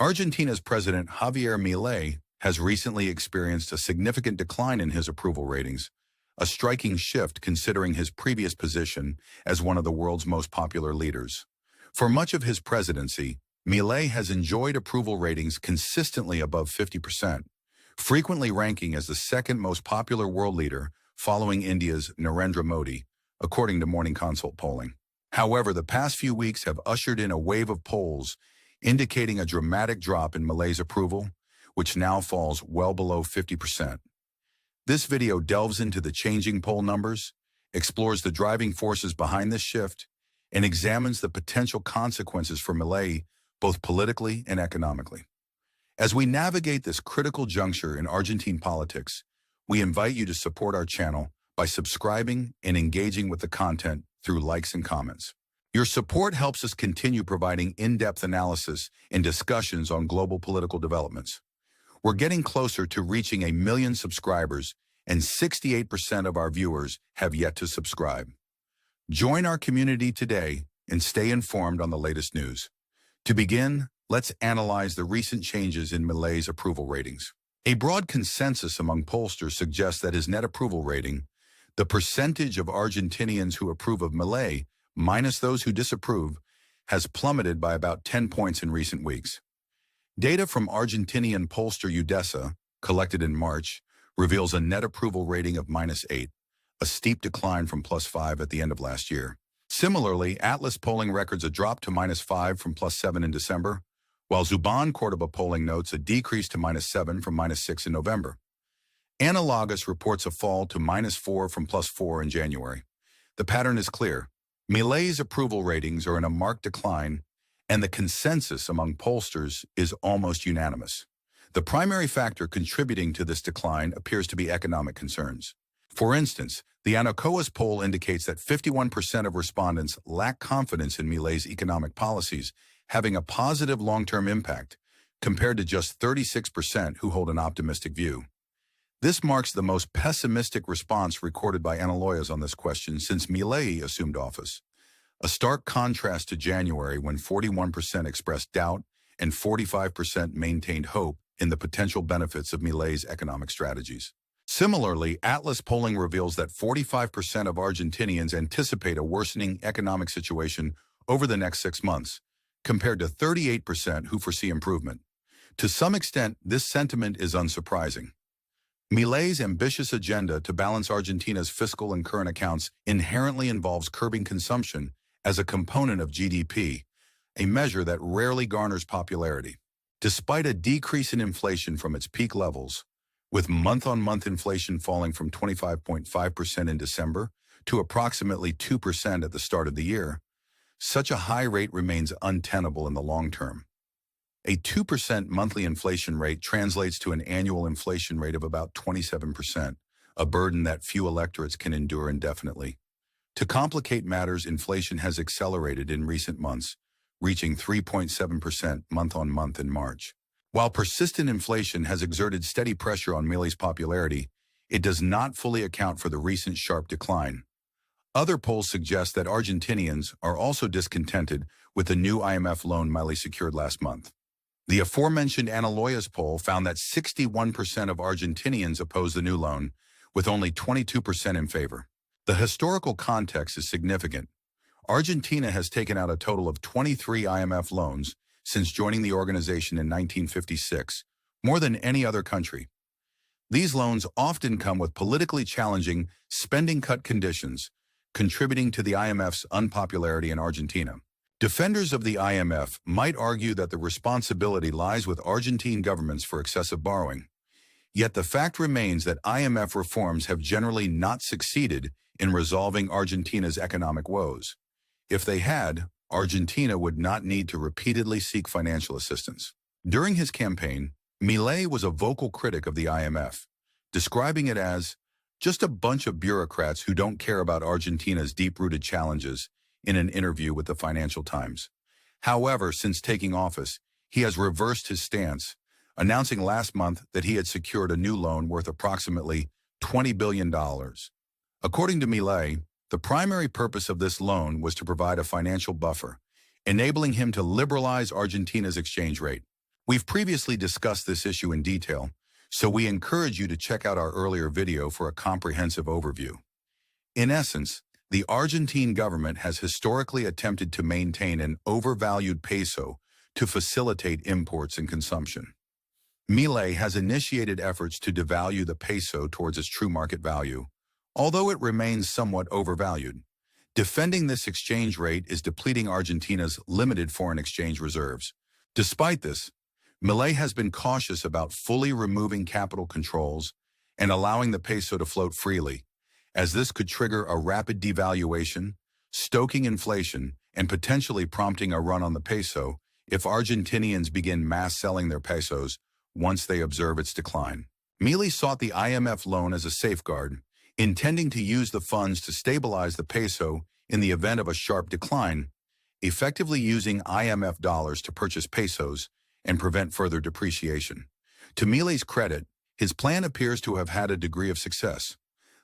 Argentina's President Javier Milei has recently experienced a significant decline in his approval ratings, a striking shift considering his previous position as one of the world's most popular leaders. For much of his presidency, Milei has enjoyed approval ratings consistently above 50%, frequently ranking as the second most popular world leader following India's Narendra Modi, according to Morning Consult polling. However, the past few weeks have ushered in a wave of polls indicating a dramatic drop in Milei's approval, which now falls well below 50%. This video delves into the changing poll numbers, explores the driving forces behind this shift, and examines the potential consequences for Milei, both politically and economically. As we navigate this critical juncture in Argentine politics, we invite you to support our channel by subscribing and engaging with the content through likes and comments. Your support helps us continue providing in-depth analysis and discussions on global political developments. We're getting closer to reaching 1 million subscribers, and 68% of our viewers have yet to subscribe. Join our community today and stay informed on the latest news. To begin, let's analyze the recent changes in Milei's approval ratings. A broad consensus among pollsters suggests that his net approval rating, the percentage of Argentinians who approve of Milei minus those who disapprove, has plummeted by about 10 points in recent weeks. Data from Argentinian pollster UDESA, collected in March, reveals a net approval rating of -8, a steep decline from +5 at the end of last year. Similarly, Atlas polling records a drop to -5 from +7 in December, while Zuban Cordoba polling notes a decrease to -7 from -6 in November. Analogous reports a fall to -4 from +4 in January. The pattern is clear. Milei's approval ratings are in a marked decline, and the consensus among pollsters is almost unanimous. The primary factor contributing to this decline appears to be economic concerns. For instance, the Anacoas poll indicates that 51% of respondents lack confidence in Milei's economic policies having a positive long-term impact, compared to just 36% who hold an optimistic view. This marks the most pessimistic response recorded by Anacoas on this question since Milei assumed office, a stark contrast to January when 41% expressed doubt and 45% maintained hope in the potential benefits of Milei's economic strategies. Similarly, Atlas polling reveals that 45% of Argentinians anticipate a worsening economic situation over the next 6 months, compared to 38% who foresee improvement. To some extent, this sentiment is unsurprising. Milei's ambitious agenda to balance Argentina's fiscal and current accounts inherently involves curbing consumption as a component of GDP, a measure that rarely garners popularity. Despite a decrease in inflation from its peak levels, with month-on-month inflation falling from 25.5% in December to approximately 2% at the start of the year, such a high rate remains untenable in the long term. A 2% monthly inflation rate translates to an annual inflation rate of about 27%, a burden that few electorates can endure indefinitely. To complicate matters, inflation has accelerated in recent months, reaching 3.7% month-on-month in March. While persistent inflation has exerted steady pressure on Milei's popularity, it does not fully account for the recent sharp decline. Other polls suggest that Argentinians are also discontented with the new IMF loan Milei secured last month. The aforementioned Anacoas poll found that 61% of Argentinians oppose the new loan, with only 22% in favor. The historical context is significant. Argentina has taken out a total of 23 IMF loans since joining the organization in 1956, more than any other country. These loans often come with politically challenging spending cut conditions, contributing to the IMF's unpopularity in Argentina. Defenders of the IMF might argue that the responsibility lies with Argentine governments for excessive borrowing. Yet the fact remains that IMF reforms have generally not succeeded in resolving Argentina's economic woes. If they had, Argentina would not need to repeatedly seek financial assistance. During his campaign, Milei was a vocal critic of the IMF, describing it as just a bunch of bureaucrats who don't care about Argentina's deep-rooted challenges in an interview with the Financial Times. However, since taking office, he has reversed his stance, announcing last month that he had secured a new loan worth approximately $20 billion. According to Milei, the primary purpose of this loan was to provide a financial buffer, enabling him to liberalize Argentina's exchange rate. We've previously discussed this issue in detail, so we encourage you to check out our earlier video for a comprehensive overview. In essence, the Argentine government has historically attempted to maintain an overvalued peso to facilitate imports and consumption. Milei has initiated efforts to devalue the peso towards its true market value, although it remains somewhat overvalued. Defending this exchange rate is depleting Argentina's limited foreign exchange reserves. Despite this, Milei has been cautious about fully removing capital controls and allowing the peso to float freely, as this could trigger a rapid devaluation, stoking inflation, and potentially prompting a run on the peso if Argentinians begin mass selling their pesos once they observe its decline. Milei sought the IMF loan as a safeguard, intending to use the funds to stabilize the peso in the event of a sharp decline, effectively using IMF dollars to purchase pesos and prevent further depreciation. To Milei's credit, his plan appears to have had a degree of success.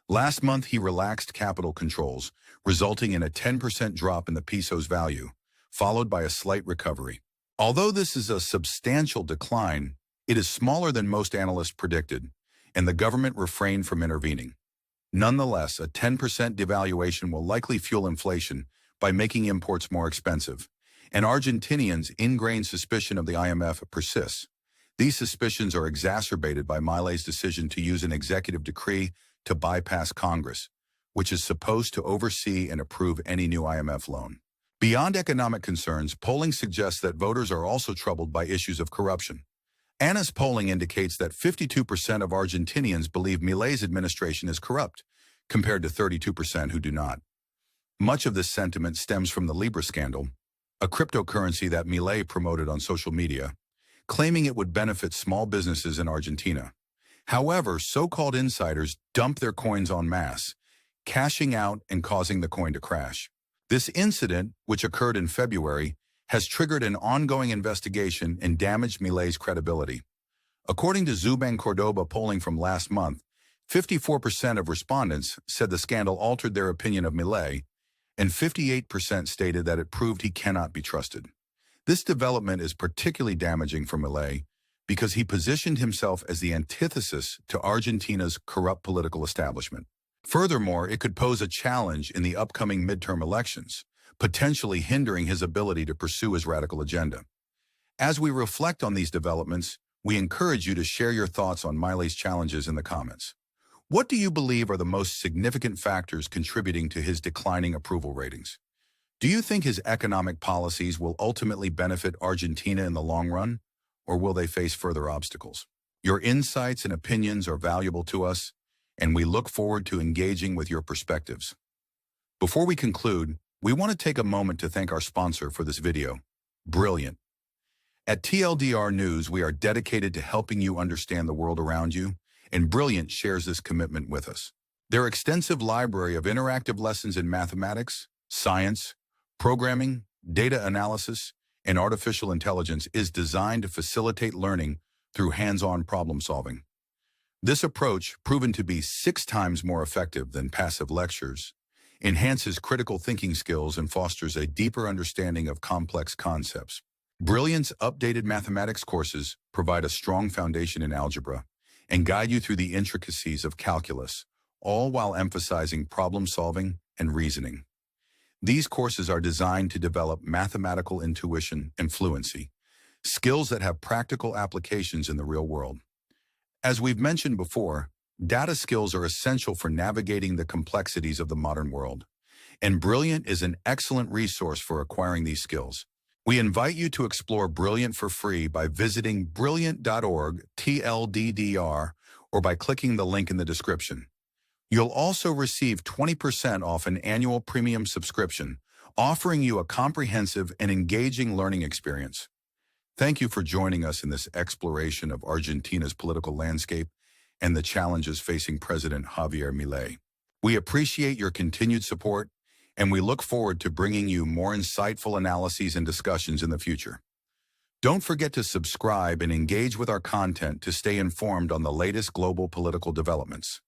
Last month, he relaxed capital controls, resulting in a 10% drop in the peso's value, followed by a slight recovery. Although this is a substantial decline, it is smaller than most analysts predicted, and the government refrained from intervening. Nonetheless, a 10% devaluation will likely fuel inflation by making imports more expensive, and Argentinians' ingrained suspicion of the IMF persists. These suspicions are exacerbated by Milei's decision to use an executive decree to bypass Congress, which is supposed to oversee and approve any new IMF loan. Beyond economic concerns, polling suggests that voters are also troubled by issues of corruption. ANA's polling indicates that 52% of Argentinians believe Milei's administration is corrupt, compared to 32% who do not. Much of this sentiment stems from the Libra scandal, a cryptocurrency that Milei promoted on social media, claiming it would benefit small businesses in Argentina. However, so-called insiders dump their coins en masse, cashing out and causing the coin to crash. This incident, which occurred in February, has triggered an ongoing investigation and damaged Milei's credibility. According to Zuban Cordoba polling from last month, 54% of respondents said the scandal altered their opinion of Milei, and 58% stated that it proved he cannot be trusted. This development is particularly damaging for Milei because he positioned himself as the antithesis to Argentina's corrupt political establishment. Furthermore, it could pose a challenge in the upcoming midterm elections, potentially hindering his ability to pursue his radical agenda. As we reflect on these developments, we encourage you to share your thoughts on Milei's challenges in the comments. What do you believe are the most significant factors contributing to his declining approval ratings? Do you think his economic policies will ultimately benefit Argentina in the long run, or will they face further obstacles? Your insights and opinions are valuable to us, and we look forward to engaging with your perspectives. Before we conclude, we want to take a moment to thank our sponsor for this video, Brilliant. At TLDR News, we are dedicated to helping you understand the world around you, and Brilliant shares this commitment with us. Their extensive library of interactive lessons in mathematics, science, programming, data analysis, and artificial intelligence is designed to facilitate learning through hands-on problem solving. This approach, proven to be 6 times more effective than passive lectures, enhances critical thinking skills and fosters a deeper understanding of complex concepts. Brilliant's updated mathematics courses provide a strong foundation in algebra and guide you through the intricacies of calculus, all while emphasizing problem solving and reasoning. These courses are designed to develop mathematical intuition and fluency, skills that have practical applications in the real world. As we've mentioned before, data skills are essential for navigating the complexities of the modern world, and Brilliant is an excellent resource for acquiring these skills. We invite you to explore Brilliant for free by visiting brilliant.org TLDDR or by clicking the link in the description. You'll also receive 20% off an annual premium subscription, offering you a comprehensive and engaging learning experience. Thank you for joining us in this exploration of Argentina's political landscape and the challenges facing President Javier Milei. We appreciate your continued support, and we look forward to bringing you more insightful analyses and discussions in the future. Don't forget to subscribe and engage with our content to stay informed on the latest global political developments.